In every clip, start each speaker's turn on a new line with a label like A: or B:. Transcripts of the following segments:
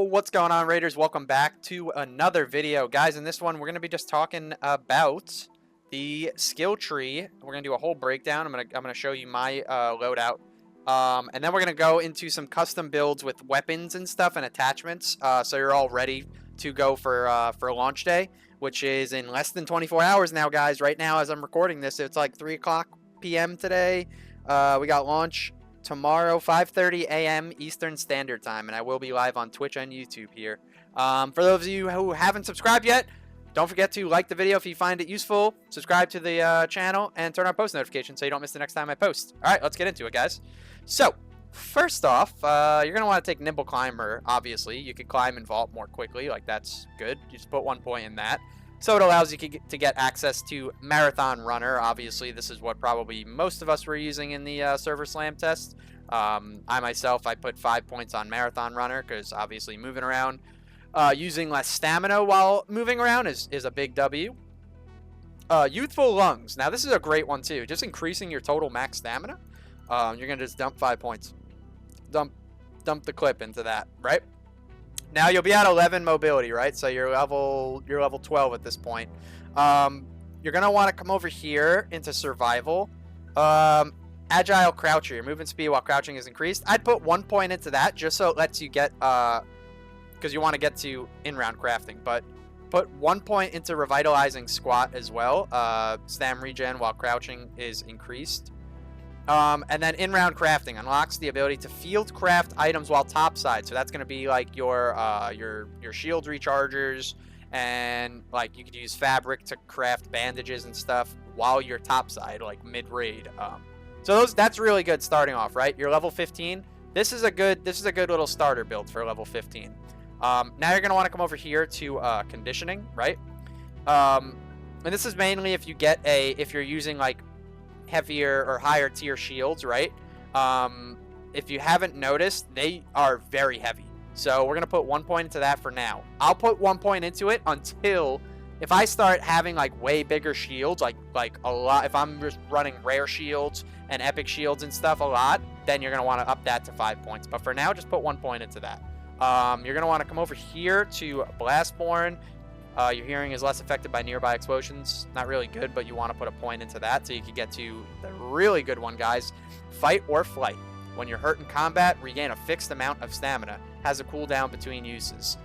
A: What's going on, Raiders? Welcome back to another video. Guys, in this one, we're going to be just talking about the skill tree. We're going to do a whole breakdown. I'm going to show you my loadout. And then we're going to go into some custom builds with weapons and stuff and attachments. So you're all ready to go for launch day, which is in less than 24 hours now, guys. Right now, as I'm recording this, it's like 3 o'clock p.m. today. We got launch tomorrow, 5:30 a.m. Eastern Standard Time, and I will be live on Twitch and YouTube here. For those of you who haven't subscribed yet, don't forget to like the video if you find it useful, subscribe to the channel, and turn on post notifications so you don't miss the next time I post. All right, let's get into it, guys. So, first off, you're going to want to take Nimble Climber, obviously. You can climb and vault more quickly, like that's good. You just put 1 point in that. So it allows you to get access to Marathon Runner. Obviously, this is what probably most of us were using in the server slam test. I myself, I put 5 points on Marathon Runner because obviously moving around, using less stamina while moving around is a big W. Youthful Lungs. Now, this is a great one too. Just increasing your total max stamina. You're going to just dump 5 points. Dump the clip into that, right? Now you'll be at 11 mobility, right? So you're level 12 at this point. You're gonna want to come over here into survival. Agile croucher. Your movement speed while crouching is increased. I'd put 1 point into that just so it lets you get because you want to get to in-round crafting. But put 1 point into revitalizing squat as well. Stam regen while crouching is increased. And then in-round crafting unlocks the ability to field craft items while topside. So that's going to be like your shield rechargers, and like you could use fabric to craft bandages and stuff while you're topside, like mid-raid. So that's really good starting off, right? You're level 15. This is a good little starter build for level 15. Now you're going to want to come over here to conditioning, right? And this is mainly if you're using like heavier or higher tier shields, right? If you haven't noticed, they are very heavy. So we're gonna put 1 point into that for now. I'll put 1 point into it until if I start having like way bigger shields, like a lot. If I'm just running rare shields and epic shields and stuff a lot, then you're gonna want to up that to 5 points. But for now, just put 1 point into that. You're gonna want to come over here to Blastborn. Your hearing is less affected by nearby explosions. Not really good, but you want to put a point into that so you can get to the really good one, guys. Fight or flight. When you're hurt in combat, regain a fixed amount of stamina. Has a cooldown between uses.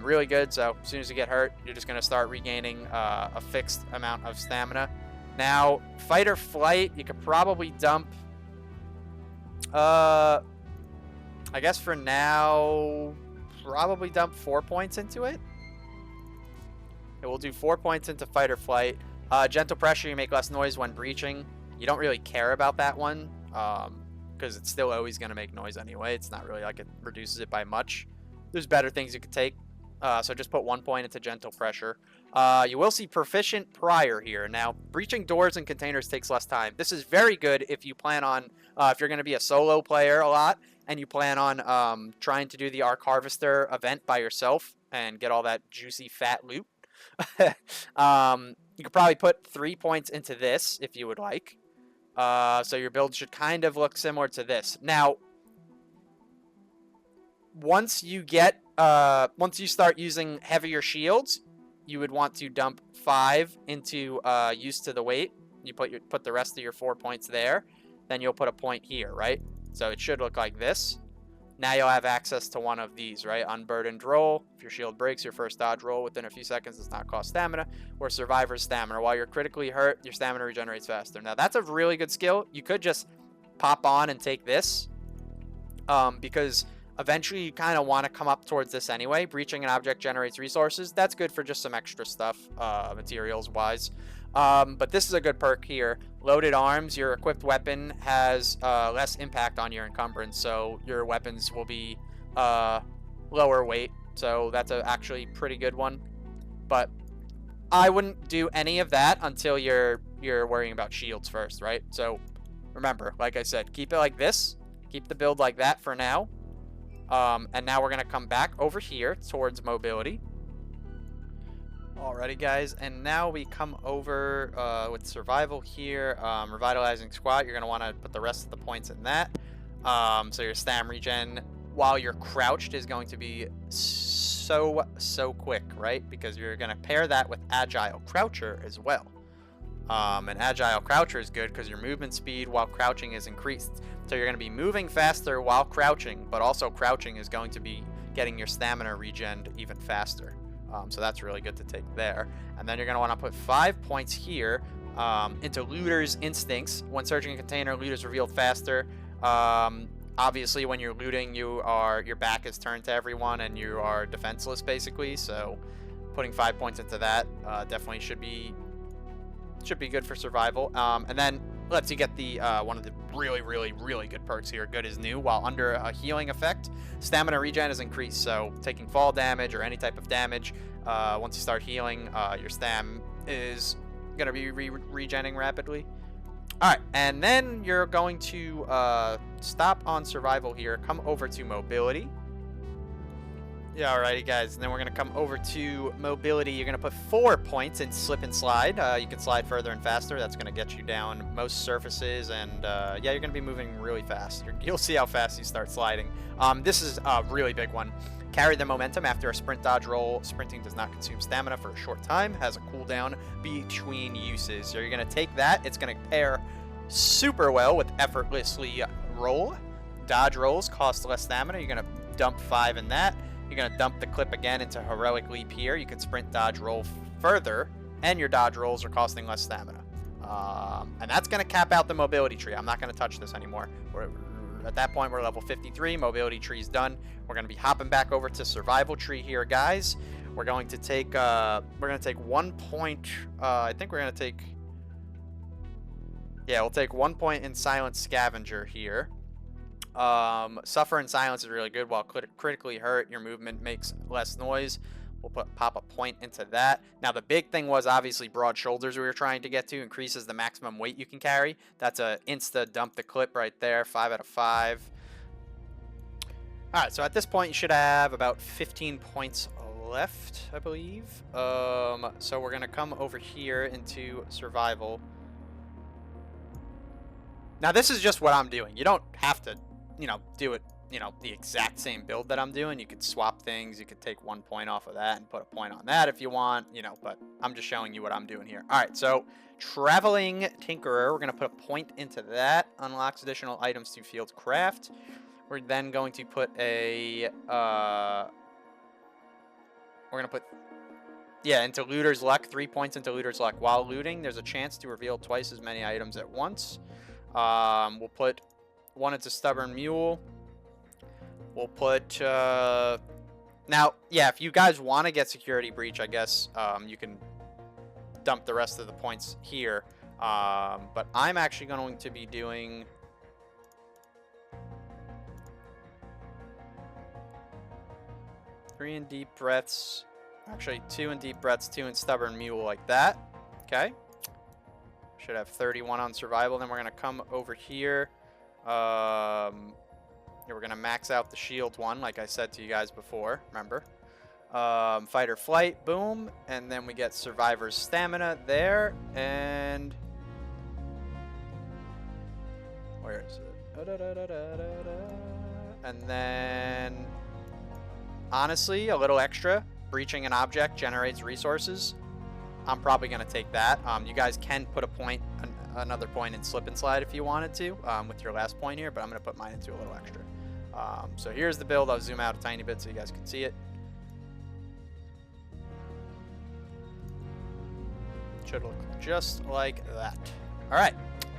A: Really good, so as soon as you get hurt, you're just going to start regaining a fixed amount of stamina. Now, fight or flight, you could probably dump... I guess for now, probably dump 4 points into it. It will do 4 points into fight or flight. Gentle pressure, you make less noise when breaching. You don't really care about that one because it's still always going to make noise anyway. It's not really like it reduces it by much. There's better things you could take. So just put 1 point into gentle pressure. You will see proficient prior here. Now, breaching doors and containers takes less time. This is very good if you plan on, if you're going to be a solo player a lot and you plan on trying to do the Arc Harvester event by yourself and get all that juicy fat loot. You could probably put 3 points into this if you would like. So your build should kind of look similar to this. Now, once you start using heavier shields, you would want to dump 5 into used to the weight. You put the rest of your 4 points there. Then you'll put a point here, right? So it should look like this. Now you'll have access to one of these, right? Unburdened roll. If your shield breaks, your first dodge roll within a few seconds does not cost stamina. Or survivor's stamina. While you're critically hurt, your stamina regenerates faster. Now that's a really good skill. You could just pop on and take this. Because eventually you kind of want to come up towards this anyway. Breaching an object generates resources. That's good for just some extra stuff, materials wise. But this is a good perk here. Loaded arms, your equipped weapon has less impact on your encumbrance, so your weapons will be lower weight. So that's actually pretty good one. But I wouldn't do any of that until you're worrying about shields first, right? So remember, like I said, keep it like this. Keep the build like that for now. And now we're going to come back over here towards mobility. Alrighty, guys, and now we come over with survival here. Revitalizing squat, you're going to want to put the rest of the points in that. So your stam regen while you're crouched is going to be so quick, right? Because you're going to pair that with Agile Croucher as well. And Agile Croucher is good because your movement speed while crouching is increased. So you're going to be moving faster while crouching, but also crouching is going to be getting your stamina regen even faster. So that's really good to take there. And then you're going to want to put 5 points here into Looter's Instincts. When searching a container, Looter's revealed faster. Obviously, when you're looting, your back is turned to everyone and you are defenseless, basically. So putting 5 points into that definitely should be good for survival. And then lets you get the one of the really good perks here. Good is new. While under a healing effect, stamina regen is increased. So taking fall damage or any type of damage, once you start healing, your stam is gonna be regenning rapidly. All right, and then you're going to stop on survival here. Come over to mobility. Yeah, alrighty, guys. And then we're going to come over to mobility. You're going to put 4 points in slip and slide. You can slide further and faster. That's going to get you down most surfaces. And yeah, you're going to be moving really fast. You'll see how fast you start sliding. This is a really big one. Carry the momentum after a sprint dodge roll. Sprinting does not consume stamina for a short time. Has a cooldown between uses. So you're going to take that. It's going to pair super well with effortlessly roll. Dodge rolls cost less stamina. You're going to dump 5 in that. You're going to dump the clip again into heroic leap here. You can sprint, dodge, roll further, and your dodge rolls are costing less stamina. And that's going to cap out the mobility tree. I'm not going to touch this anymore. At that point, we're level 53. Mobility tree's done. We're going to be hopping back over to survival tree here, guys. We're going to take 1 point. I think we're going to take. Yeah, we'll take 1 point in silent scavenger here. Suffer in silence is really good. While critically hurt, your movement makes less noise. We'll pop a point into that. Now, the big thing was obviously broad shoulders we were trying to get to. Increases the maximum weight you can carry. That's a insta dump the clip right there. 5 out of 5. All right, so at this point, you should have about 15 points left, I believe. So we're going to come over here into survival. Now, this is just what I'm doing. You don't have to, do it, the exact same build that I'm doing. You could swap things. You could take 1 point off of that and put a point on that if you want, but I'm just showing you what I'm doing here. All right, so Traveling Tinkerer, we're going to put a point into that. Unlocks additional items to field craft. We're then going to put a, into Looter's Luck, 3 points into Looter's Luck. While looting, there's a chance to reveal twice as many items at once. We'll put 1 into Stubborn Mule. We'll put, now, yeah, if you guys want to get Security Breach, I guess, you can dump the rest of the points here. But I'm actually going to be doing, three in Deep Breaths. Actually, 2 in Deep Breaths, 2 in Stubborn Mule, like that. Okay. Should have 31 on survival. Then we're going to come over here. We're going to max out the shield one, like I said to you guys before. Remember? Fight or flight. Boom. And then we get Survivor's Stamina there. And where is it? And then, honestly, a little extra. Breaching an object generates resources. I'm probably going to take that. You guys can put a point, another point in slip and slide if you wanted to, with your last point here, but I'm going to put mine into a little extra. So here's the build. I'll zoom out a tiny bit so you guys can see it. Should look just like that. All right.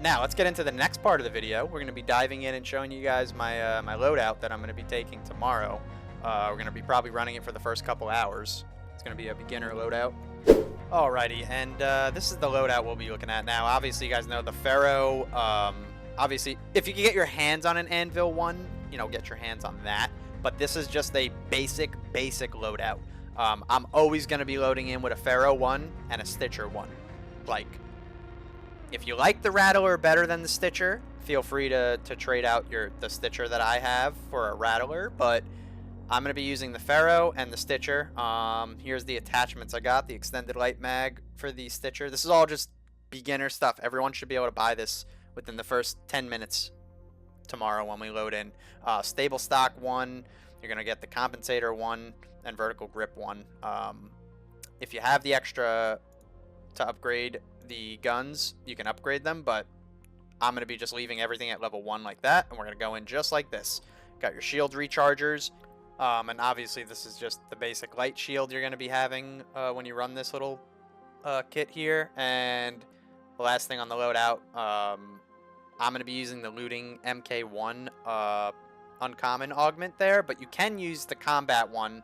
A: Now let's get into the next part of the video. We're going to be diving in and showing you guys my my loadout that I'm going to be taking tomorrow. We're going to be probably running it for the first couple hours. It's going to be a beginner loadout. Alrighty, and this is the loadout we'll be looking at now. Obviously, you guys know the Pharaoh. Obviously, if you can get your hands on an Anvil one, get your hands on that. But this is just a basic loadout. I'm always going to be loading in with a Pharaoh one and a Stitcher one. Like, if you like the Rattler better than the Stitcher, feel free to trade out the Stitcher that I have for a Rattler, but I'm going to be using the Pharaoh and the Stitcher. Here's the attachments I got. The extended light mag for the Stitcher. This is all just beginner stuff. Everyone should be able to buy this within the first 10 minutes. tomorrow when we load in. Stable stock 1, you're going to get the compensator 1, and vertical grip 1. If you have the extra to upgrade the guns, you can upgrade them, but I'm going to be just leaving everything at level 1 like that, and we're going to go in just like this. Got your shield rechargers, and obviously this is just the basic light shield you're going to be having when you run this little kit here. And the last thing on the loadout, I'm going to be using the looting MK1 uncommon augment there, but you can use the combat one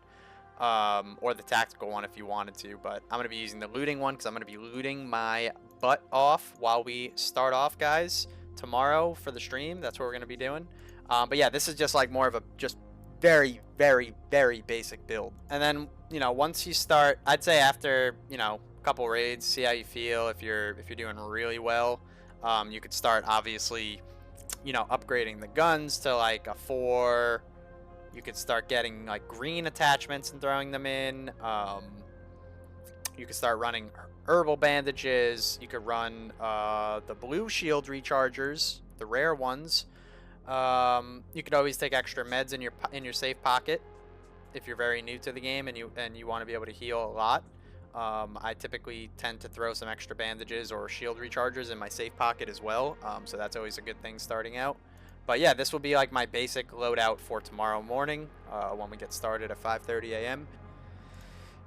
A: or the tactical one if you wanted to, but I'm going to be using the looting one because I'm going to be looting my butt off while we start off, guys, tomorrow for the stream. That's what we're going to be doing. But yeah, this is just like more of a just very, very, very basic build. And then, you know, once you start, I'd say after, you know, a couple raids, see how you feel. If you're doing really well, you could start obviously, you know, upgrading the guns to like a 4. You could start getting like green attachments and throwing them in. You could start running herbal bandages. You could run the blue shield rechargers, the rare ones. You could always take extra meds in your safe pocket if you're very new to the game and you want to be able to heal a lot. I typically tend to throw some extra bandages or shield rechargers in my safe pocket as well, so that's always a good thing starting out. But yeah, this will be like my basic loadout for tomorrow morning when we get started at 5:30 a.m.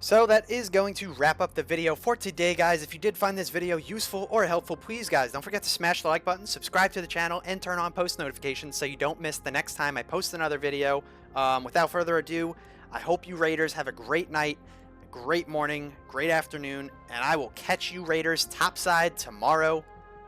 A: So that is going to wrap up the video for today, guys. If you did find this video useful or helpful, please, guys, don't forget to smash the like button, subscribe to the channel, and turn on post notifications so you don't miss the next time I post another video. Without further ado, I hope you Raiders have a great night, a great morning, great afternoon, and I will catch you Raiders topside tomorrow